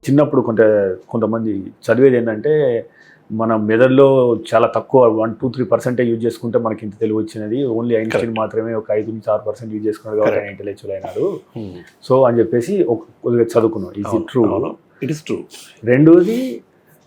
చిన్నప్పుడు కొంతమంది చదివేది ఏంటంటే మన మెదడులో చాలా తక్కువ 1-2-3% యూజ్ చేసుకుంటే మనకి ఇంత తెలివి వచ్చినది, ఓన్లీ ఐన్స్టీన్ మాత్రమే ఒక 5-6% యూజ్ చేసుకున్నాడు కాబట్టి ఆయన ఇంటెలెక్చువల్ అయినాడు. సో అని చెప్పేసి కొద్దిగా చదువుకున్నాం. Is it true? It is true. రెండోది,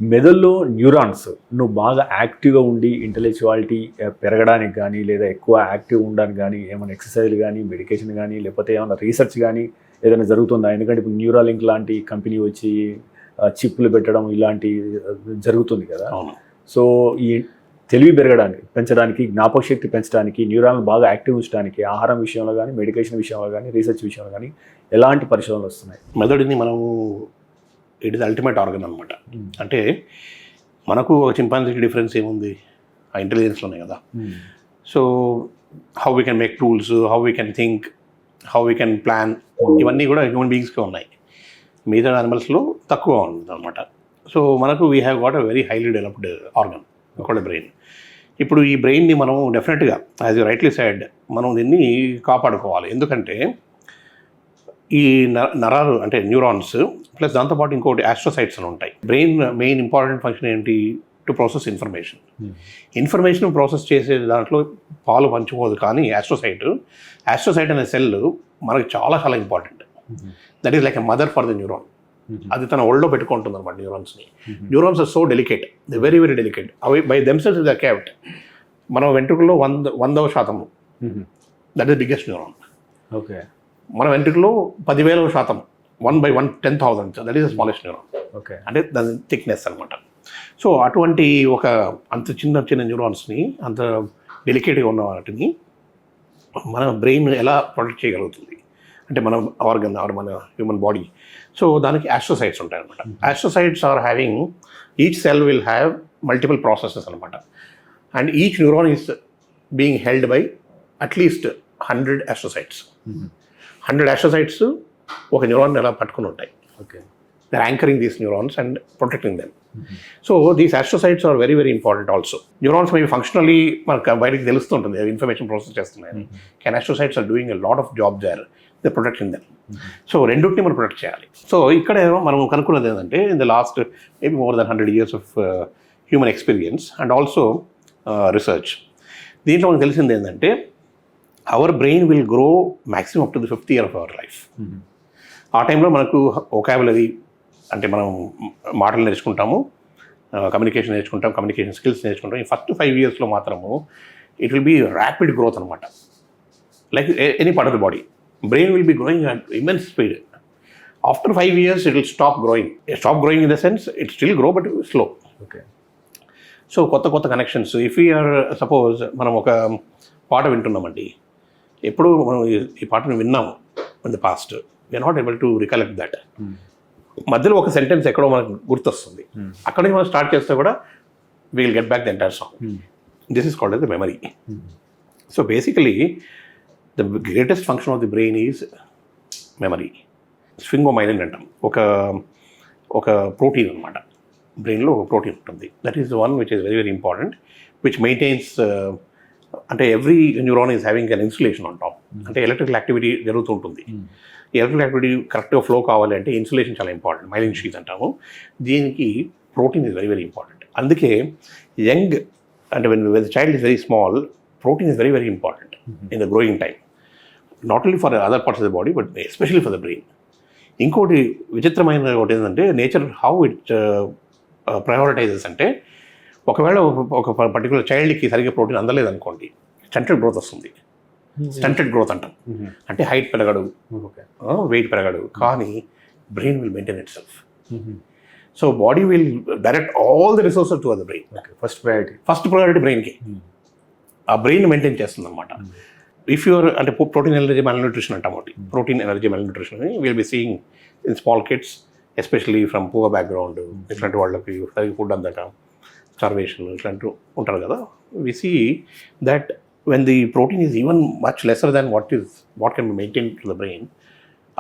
మెదడులో న్యూరాన్స్ నువ్వు బాగా యాక్టివ్గా ఉండి ఇంటెలెక్చువాలిటీ పెరగడానికి కానీ లేదా ఎక్కువ యాక్టివ్ ఉండడానికి కానీ ఏమైనా ఎక్సర్సైజ్ కానీ మెడికేషన్ కానీ లేకపోతే ఏమైనా రీసెర్చ్ కానీ ఏదైనా జరుగుతుందా? ఎందుకంటే ఇప్పుడు న్యూరాలింక్ లాంటి కంపెనీ వచ్చి చిప్లు పెట్టడం ఇలాంటి జరుగుతుంది కదా. సో ఈ తెలివి పెంచడానికి జ్ఞాపక శక్తి పెంచడానికి న్యూరాన్లు బాగా యాక్టివ్ ఉంచడానికి ఆహారం విషయంలో కానీ మెడికేషన్ విషయంలో కానీ రీసెర్చ్ విషయంలో కానీ ఎలాంటి పరిశోధనలు వస్తున్నాయి? మెదడుని మనము ఇట్ ఈస్ అల్టిమేట్ ఆర్గన్ అనమాట. అంటే మనకు చింపాంజీకి డిఫరెన్స్ ఏముంది? ఆ ఇంటెలిజెన్స్లోనే కదా. So how we can make tools, how we can think, how we can plan, ఇవన్నీ కూడా హ్యూమన్ బీయింగ్స్కే ఉన్నాయి. మిగతా యానిమల్స్లో తక్కువ ఉంటుంది అనమాట. సో మనకు we have got a very highly developed organ ఒక బ్రెయిన్. ఇప్పుడు ఈ బ్రెయిన్ని మనం డెఫినెట్గా యాజ్ యూ రైట్లీ సైడ్ మనం దీన్ని కాపాడుకోవాలి. ఎందుకంటే ఈ నరాలు అంటే న్యూరాన్స్ ప్లస్ దాంతోపాటు ఇంకోటి ఆస్ట్రోసైట్స్ అని ఉంటాయి. బ్రెయిన్ మెయిన్ ఇంపార్టెంట్ ఫంక్షన్ ఏంటి? To process information. Information process చేసే దాంట్లో పాలు పంచుకోదు. కానీ ఆస్ట్రోసైట్ అనే సెల్ మనకు చాలా చాలా important. That is like a mother for the neuron. అది తన ఒళ్ళో పెట్టుకుంటుంది అనమాట న్యూరాన్స్ని. Neurons are so delicate, the very very delicate. అవి by themselves they are caved. మన వెంట్రుకల్లో 100% that is biggest neuron. Okay. మన వెంట్రుకలో 10,000% 1/10,000 that is the smallest neuron. Okay. అంటే దాని థిక్నెస్ అనమాట. సో అటువంటి ఒక అంత చిన్న న్యూరాన్స్ని, అంత డెలికేట్గా ఉన్న వాటిని మన బ్రెయిన్ ఎలా ప్రొటెక్ట్ చేయగలుగుతుంది అంటే మన ఆర్గన్ ఆర్ మన హ్యూమన్ బాడీ. సో దానికి ఆస్ట్రోసైట్స్ ఉంటాయి అనమాట. Astrocytes are having, each cell will have multiple processes అనమాట. And each neuron is being held by at least 100 astrocytes. 100 astrocytes ఒక న్యూరాన్ ఎలా పట్టుకుని ఉంటాయి. Okay. They are anchoring these neurons and protecting them. So these astrocytes are very very important also. Neurons maybe functionally మనకు బయటకు తెలుస్తుంటుంది information process చేస్తున్నాయి. Can astrocytes are doing a lot of job there, they protecting them. So రెండింటిని మనం protect చేయాలి. So ఇక్కడ మనం కనుక్కున్నది ఏంటంటే in the last maybe more than 100 years of human experience and also research, దీంట్లో మనకు తెలిసింది ఏంటంటే our brain will grow maximum up to the 5th year of our life. ఆ టైంలో మనకు వొకాబులరీ అంటే మనం మాటలు నేర్చుకుంటాము, కమ్యూనికేషన్ నేర్చుకుంటాం, కమ్యూనికేషన్ స్కిల్స్ నేర్చుకుంటాం. ఈ ఫస్ట్ 5 yearsలో మాత్రము it will be rapid growth అనమాట. Like any part of the body, brain will be growing at immense speed. After 5 years, it will stop growing. Stop growing in the sense, it still grow, but slow. Okay. So, కొత్త connections. If you are suppose మనం ఒక పాట వింటున్నామండి, ఎప్పుడు మనం ఈ పాటను విన్నాము in the past, we are not able to recollect that. మధ్యలో ఒక సెంటెన్స్ ఎక్కడో మనకు గుర్తొస్తుంది, అక్కడి నుంచి మనం స్టార్ట్ చేస్తే కూడా we will get back the entire song. This is called as the memory. So basically the greatest function of the brain is memory. Sphingomyelin అంటాం, ఒక ప్రోటీన్ అనమాట. బ్రెయిన్లో ఒక ప్రోటీన్ ఉంటుంది. That is the one which is very very important, which maintains అంటే every neuron is having an insulation on top. అంటే electrical activity జరుగుతూ ఉంటుంది. ఈ ఎలక్ట్రికల్ యాక్టివిటీ కరెక్ట్గా ఫ్లో కావాలి అంటే ఇన్సులేషన్ చాలా ఇంపార్టెంట్, మైలిన్ షీత్ అంటాము. దీనికి protein is very very important. అందుకే యంగ్ అంటే when the child is very small, protein is very very important in the growing time, not only for the other parts of the body but especially for the brain. ఇంకోటి విచిత్రమైన ఒకటి ఏంటంటే nature how it ప్రయారిటైజెస్ అంటే ఒకవేళ ఒక particular చైల్డ్కి సరిగ్గా protein అందలేదు అనుకోండి, స్టంటెడ్ గ్రోత్ వస్తుంది. స్టంటెడ్ గ్రోత్ అంటాం. అంటే హైట్ పెరగడు, వెయిట్ పెరగడు, కానీ brain will maintain itself. So body will direct all the resources to the brain. First priority బ్రెయిన్కి. ఆ బ్రెయిన్ మెయింటైన్ చేస్తుంది అనమాట. ఇఫ్ యూఆర్ అంటే ప్రోటీన్ ఎనర్జీ మల్న్యూట్రిషన్ అంటాం ఒకటి, protein energy malnutrition will be seeing in small kids, especially from poor background. ఇట్లాంటి వాళ్ళకి సరిగ్గా ఫుడ్ అందక, స్టార్వేషన్ ఇట్లాంటివి ఉంటారు కదా. We see that when the protein is even much lesser than what can be maintain to the brain,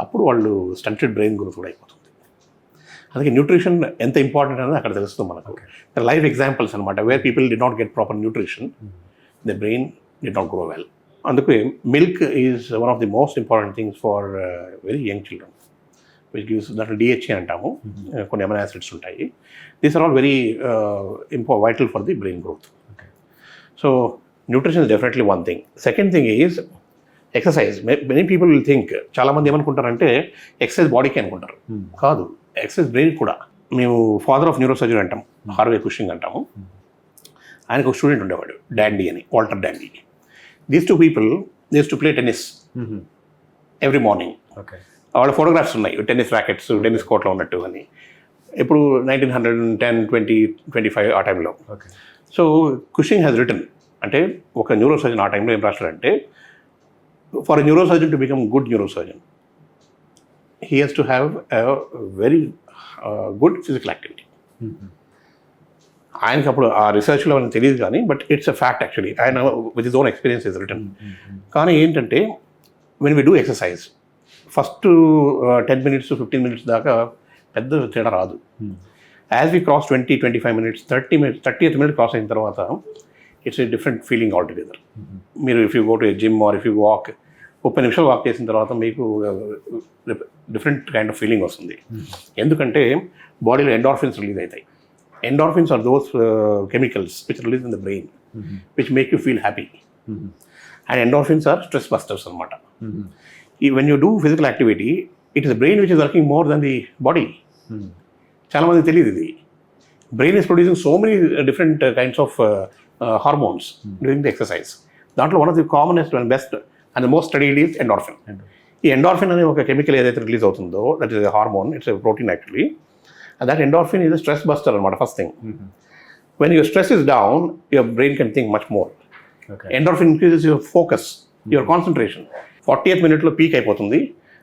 అప్పుడు వాళ్ళు stunted brain growth కూడా అయిపోతుంది. అందుకే న్యూట్రిషన్ ఎంత ఇంపార్టెంట్ అనేది అక్కడ తెలుస్తుంది మనకు. లైవ్ ఎగ్జాంపుల్స్ అనమాట, where people do not get proper nutrition, the brain do not grow well. అందుకే milk is one of the most important things for very young children. Which gives దాంట్లో DHA అంటాము, కొన్ని amino acids ఉంటాయి. These are all very vital for the brain growth. So nutrition is definitely one thing. Second thing is exercise. Many people will think, చాలామంది ఏమనుకుంటారంటే exercise బాడీకి అనుకుంటారు. కాదు, exercise brain కూడా. మేము ఫాదర్ ఆఫ్ న్యూరోసర్జరీ అంటాం, Harvey Cushing అంటాము. ఆయనకు ఒక స్టూడెంట్ ఉండేవాడు, డాండీ అని, Walter Dandy. These two people use to play tennis every morning. వాళ్ళ ఫోటోగ్రాఫ్స్ ఉన్నాయి, టెన్నిస్ ర్యాకెట్స్ టెన్నిస్ కోర్ట్లో ఉన్నట్టు అని. ఇప్పుడు 1910, 20, 25 ఆ టైంలో. సో కుషింగ్ హ్యాస్ రిటన్, అంటే ఒక న్యూరో సర్జన్ ఆ టైంలో ఏం రాస్తాడంటే, for a neuro surgeon to become good neuro surgeon he has to have a very good physical activity. ఆయనకి అప్పుడు ఆ రీసెర్చ్లో అని తెలియదు కానీ, but it's a fact actually. ఆయన with his own experience is written. కానీ ఏంటంటే when we do exercise, first 10 minutes to 15 minutes దాకా పెద్ద తేడా రాదు. As we cross 20-25 minutes, 30th minute cross అయిన తర్వాత it's a different feeling altogether. మీరు if you go to a gym or if you walk, 30 నిమిషాలు walk చేసిన తర్వాత మీకు డిఫరెంట్ కైండ్ ఆఫ్ ఫీలింగ్ వస్తుంది. ఎందుకంటే బాడీలో ఎండార్ఫిన్స్ రిలీజ్ అవుతాయి. Endorphins are those chemicals which are released in the brain, which make you feel happy. And endorphins are stress busters anamata. When you do physical activity, it is the brain which is working more than the body. Chala mandi teliyadu idi. Brain is producing so many different kinds of hormones during the exercise. Dantlo one of the commonest and best and the most studied is endorphin. Ee endorphin ane oka chemical edaithe release avutundo, that is a hormone, it's a protein actually. And that endorphin is a stress buster, first thing. When your stress is down, your brain can think much more. Endorphin increases your focus, your concentration. 40th minute lo peak అయిపోతుంది.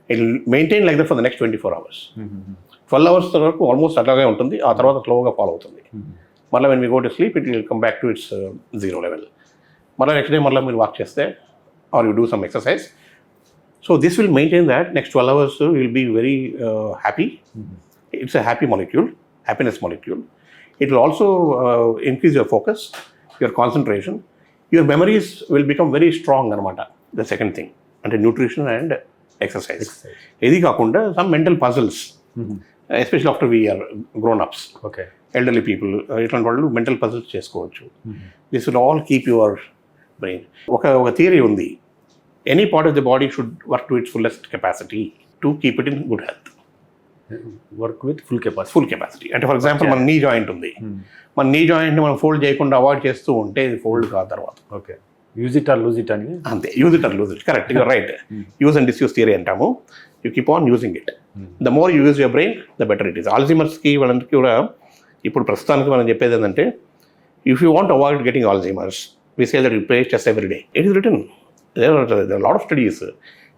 It will maintain like that for the next 24 hours. 12 hours వరకు almost అలాగే ఉంటుంది. ఆ తర్వాత స్లోగా follow అవుతుంది. మళ్ళీ when we go to sleep, it will come back to its zero level. మళ్ళీ నెక్స్ట్ డే మళ్ళీ మీరు వాక్ చేస్తే or you do some exercise. So this will maintain that next 12 hours you will be very happy. It's a happy molecule, happiness molecule. It will also increase your focus, your concentration. Your memories will become very strong anamata. The second thing, under nutrition and exercise. Edi kakunda some mental puzzles, especially after we are grown ups. Elderly people, itlanti vallu mental puzzles chesukovachu. This will all keep your brain. Oka theory undi. Any part of the body should work to its fullest capacity to keep it in good health. Work with full capacity. అంటే for example మన knee joint ఉంది, మన నీ జాయింట్ని మనం fold చేయకుండా avoid చేస్తూ ఉంటే ఇది ఫోల్డ్ కాదు తర్వాత. Use it or lose it అని. అంతే, use it or lose it. Correct, you're right. Use and disuse theory అంటాము. You keep on using it. The more you use your brain the better it is. ఆల్జీమర్స్కి వాళ్ళందరికీ కూడా ఇప్పుడు ప్రస్తుతానికి మనం చెప్పేది ఏంటంటే, if you want avoid getting Alzheimer's, we say that you play chess every day. It is written. There lot of studies.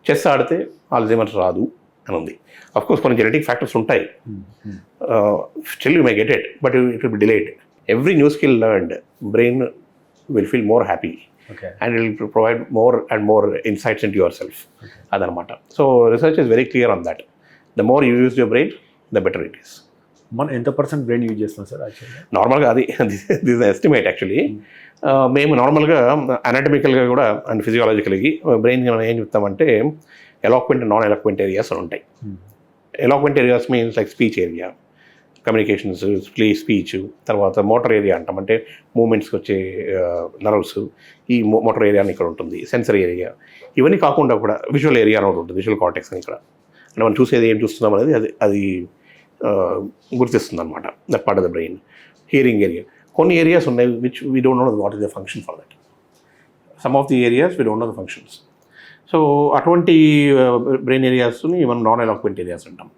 Chess ఆడితే Alzheimer's రాదు అని ఉంది. Of course, కొన్ని genetic factors ఉంటాయి. Still you may get it, but it will be delayed. Every new skill learned, brain will feel more happy. And it will provide more and more insights into yourself. Adanamata. So research is very clear on that. The more you use your brain, the better it is. మనం ఎంత % brain use చేస్తాం sir యాక్చువల్గా? నార్మల్గా అది this estimate actually. మేము నార్మల్గా అనాటమికల్గా కూడా and ఫిజియాలజికల్గా brain మనం ఏం చెప్తామంటే ఎలాక్వెంట్ నాన్ ఎలాక్వెంట్ ఏరియాస్ అని ఉంటాయి. Eloquent areas means like speech area, communications, speech, తర్వాత మోటార్ ఏరియా అంటాం, అంటే మూమెంట్స్కి వచ్చే నర్వ్స్, ఈ మోటార్ ఏరియా అని ఇక్కడ ఉంటుంది. సెన్సరీ ఏరియా, ఇవన్నీ కాకుండా కూడా విజువల్ ఏరియా అని ఉంటుంది, విజువల్ కార్టెక్స్ అని ఇక్కడ. అంటే మనం చూసేది ఏం చూస్తున్నాం అనేది అది గుర్తిస్తుంది అనమాట, that part of the brain. Hearing area, కొన్ని ఏరియాస్ ఉన్నాయి which we don't know what is the function for that. Some of the areas we don't know the functions. So అటువంటి బ్రెయిన్ ఏరియాస్ని మనం నాన్ ఎలాక్వెంట్ ఏరియాస్ అంటాం.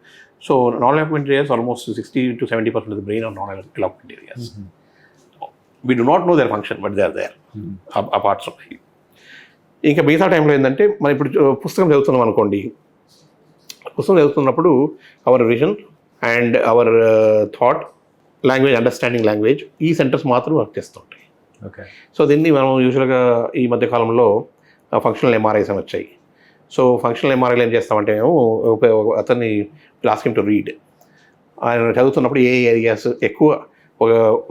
So non eloquent areas almost 60 to 70% of the brain are non eloquent areas. We do not know their function, but they are there, ఆ parts ఉన్నాయి. ఇంకా మిగతా టైంలో ఏంటంటే మనం ఇప్పుడు పుస్తకం చదువుతున్నాం అనుకోండి, పుస్తకం చదువుతున్నప్పుడు hour vision and our thought, language, understanding language, ఈ సెంటర్స్ మాత్రం వర్క్ చేస్తుంటాయి. సో దీన్ని మనం యూజువల్గా ఈ మధ్యకాలంలో ఫంక్షనల్ ఎంఆర్ఐస్ అని వచ్చాయి. సో ఫంక్షనల్ ఎంఆర్ఐలు ఏం చేస్తామంటే మేము అతన్ని ఆస్క్ హిమ్ టు రీడ్. ఆయన చదువుతున్నప్పుడు ఏ ఏరియాస్ ఎక్కువ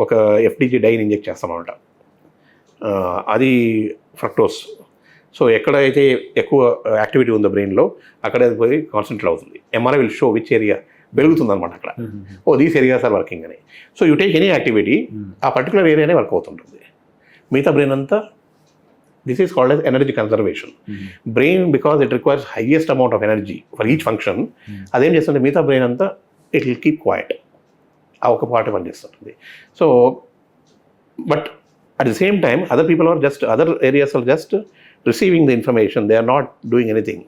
ఒక ఎఫ్డిజి డైని ఇంజెక్ట్ చేస్తామన్నమాట. అది ఫ్రక్టోస్ సో ఎక్కడైతే ఎక్కువ యాక్టివిటీ ఉందో బ్రెయిన్లో అక్కడ అది పోయి కాన్సన్ట్రేట్ అవుతుంది. MRI will show which area పెరుగుతుంది అనమాట అక్కడ. దీస్ ఏరియాస్ ఆర్ వర్కింగ్ అని. So you take any activity, ఆ పర్టికులర్ ఏరియానే వర్క్ అవుతుంటుంది. మిగతా బ్రెయిన్ అంతా, this is called as energy conservation. Brain because it requires highest amount of energy for each function, అదేం చేస్తుంటే మిగతా బ్రెయిన్ అంతా ఇట్ విల్ కీప్ క్వైట్, ఆ ఒక పార్ట్ పనిచేస్తుంటుంది. So but at the same time other people are just, other areas are just receiving the information, they are not doing anything.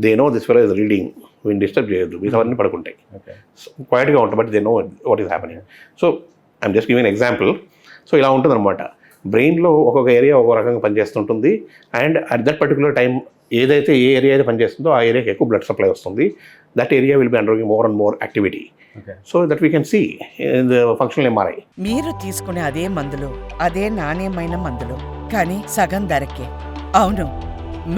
They know this fellow is reading, వీళ్ళు disturb చేయొద్దు, మిగతావన్నీ పడుకుంటాయి, క్వైట్గా ఉంటాయి, but they know what is happening. So I'm just giving example. So ఇలా ఉంటుంది అనమాట. బ్రెయిన్లో ఒక్కొక్క ఏరియా ఒక్కొక్క రకంగా పనిచేస్తుంటుంది. And at that particular time ఏదైతే ఏ ఏరియా అయితే పనిచేస్తుందో ఆ ఏరియాకి ఎక్కువ బ్లడ్ సప్లై వస్తుంది. That area will be undergoing more and more activity. So that we can see in the functional MRI. మీరు తీసుకునే అదే మందులు, అదే నాణ్యమైన మందులు, కానీ సగం ధరకే. అవును,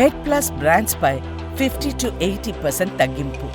మెడ్ ప్లస్ బ్రాండ్స్ పై 50 to 80% తగ్గింపు.